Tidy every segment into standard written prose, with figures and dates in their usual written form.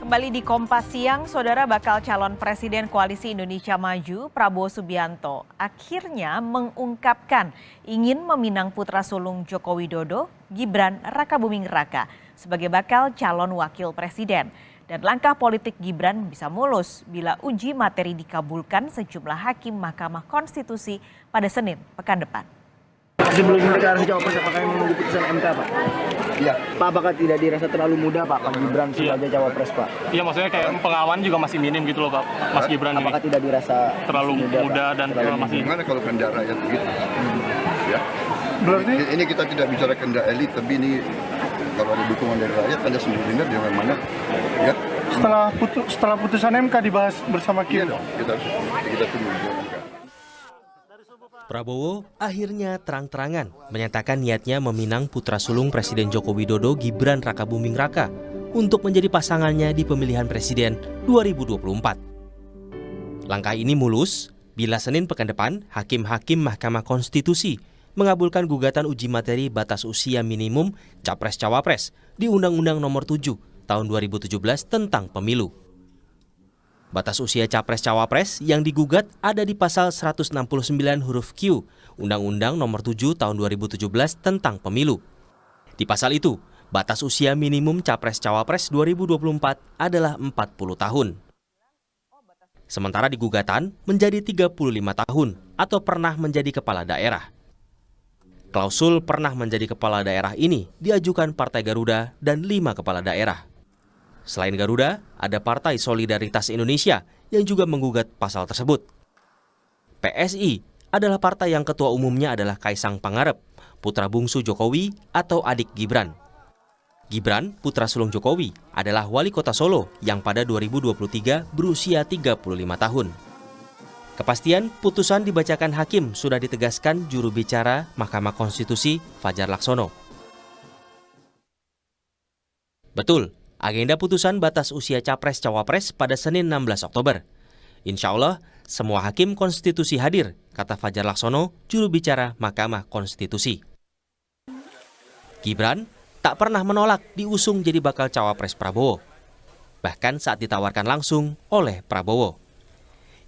Kembali di Kompas Siang, Saudara, bakal calon Presiden Koalisi Indonesia Maju, Prabowo Subianto, akhirnya mengungkapkan ingin meminang putra sulung Joko Widodo, Gibran Rakabuming Raka, sebagai bakal calon wakil presiden. Dan langkah politik Gibran bisa mulus bila uji materi dikabulkan sejumlah hakim Mahkamah Konstitusi pada Senin pekan depan. Sebelum deklarasi cawapres, apakah yang menunggu putusan MK, Pak? Iya. Pak, apakah tidak dirasa terlalu mudah, Pak Gibran sebagai cawapres, Pak? Iya, maksudnya kayak pengawan juga masih minim gitu loh, Pak. Mas Gibran ini. Apakah tidak dirasa terlalu muda dan masih... Gimana kalau kehendak rakyat begitu? Ya. Berarti Ini kita tidak bicara kehendak elit, tapi ini kalau ada dukungan dari rakyat, Anda sendiri dengar jangan mana. Ya. setelah putusan MK dibahas bersama Iya Kim. dong, kita tunggu. Prabowo akhirnya terang-terangan menyatakan niatnya meminang putra sulung Presiden Joko Widodo, Gibran Rakabuming Raka, untuk menjadi pasangannya di pemilihan presiden 2024. Langkah ini mulus bila Senin pekan depan hakim-hakim Mahkamah Konstitusi mengabulkan gugatan uji materi batas usia minimum Capres-Cawapres di Undang-Undang Nomor 7 Tahun 2017 tentang Pemilu. Batas usia Capres-Cawapres yang digugat ada di pasal 169 huruf Q Undang-Undang Nomor 7 Tahun 2017 tentang Pemilu. Di pasal itu, batas usia minimum Capres-Cawapres 2024 adalah 40 tahun. Sementara di gugatan menjadi 35 tahun atau pernah menjadi kepala daerah. Klausul pernah menjadi kepala daerah ini diajukan Partai Garuda dan 5 kepala daerah. Selain Garuda, ada Partai Solidaritas Indonesia yang juga menggugat pasal tersebut. PSI adalah partai yang ketua umumnya adalah Kaisang Pangarep, putra bungsu Jokowi atau adik Gibran. Gibran, putra sulung Jokowi, adalah wali kota Solo yang pada 2023 berusia 35 tahun. Kepastian putusan dibacakan hakim sudah ditegaskan juru bicara Mahkamah Konstitusi Fajar Laksono. Betul, agenda putusan batas usia Capres-Cawapres pada Senin 16 Oktober. Insya Allah, semua hakim konstitusi hadir, kata Fajar Laksono, juru bicara Mahkamah Konstitusi. Gibran tak pernah menolak diusung jadi bakal cawapres Prabowo. Bahkan saat ditawarkan langsung oleh Prabowo.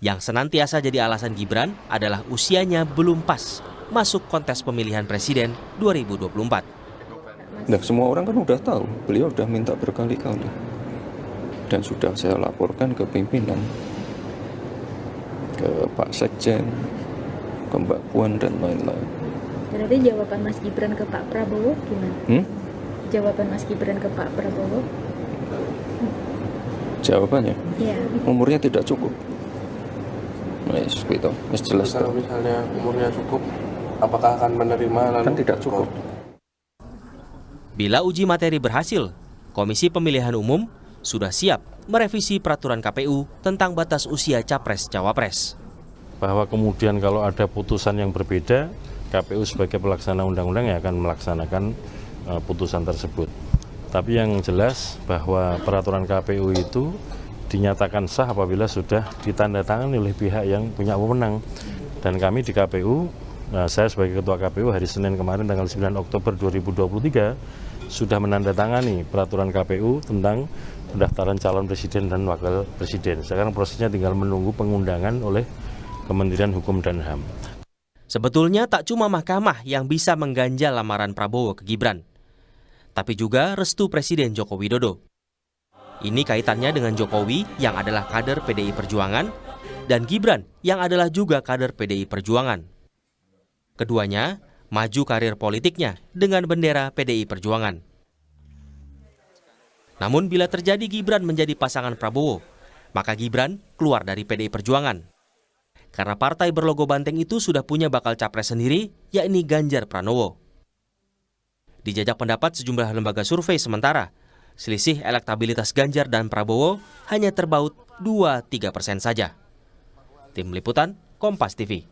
Yang senantiasa jadi alasan Gibran adalah usianya belum pas masuk kontes pemilihan presiden 2024. Nah, semua orang kan udah tahu, beliau udah minta berkali-kali. Dan sudah saya laporkan ke pimpinan, ke Pak Sekjen, ke Mbak Puan, dan lain-lain. Berarti jawaban Mas Gibran ke Pak Prabowo gimana? Jawaban Mas Gibran ke Pak Prabowo? Jawabannya? Iya. Umurnya tidak cukup. Yes, gitu. Jelas. Kalau misalnya umurnya cukup, apakah akan menerima? Kan tidak cukup. Bila uji materi berhasil, Komisi Pemilihan Umum sudah siap merevisi peraturan KPU tentang batas usia Capres-Cawapres. Bahwa kemudian kalau ada putusan yang berbeda, KPU sebagai pelaksana undang-undang yang akan melaksanakan putusan tersebut. Tapi yang jelas bahwa peraturan KPU itu dinyatakan sah apabila sudah ditandatangani oleh pihak yang punya wewenang. Dan kami di KPU, saya sebagai Ketua KPU hari Senin kemarin tanggal 9 Oktober 2023 sudah menandatangani peraturan KPU tentang pendaftaran calon presiden dan wakil presiden. Sekarang prosesnya tinggal menunggu pengundangan oleh Kementerian Hukum dan HAM. Sebetulnya tak cuma mahkamah yang bisa mengganjal lamaran Prabowo ke Gibran, tapi juga restu Presiden Joko Widodo. Ini kaitannya dengan Jokowi yang adalah kader PDI Perjuangan dan Gibran yang adalah juga kader PDI Perjuangan. Keduanya maju karir politiknya dengan bendera PDI Perjuangan. Namun bila terjadi Gibran menjadi pasangan Prabowo, maka Gibran keluar dari PDI Perjuangan. Karena partai berlogo banteng itu sudah punya bakal capres sendiri, yakni Ganjar Pranowo. Dijajak pendapat sejumlah lembaga survei sementara, selisih elektabilitas Ganjar dan Prabowo hanya terbaut 2-3% saja. Tim Liputan, Kompas TV.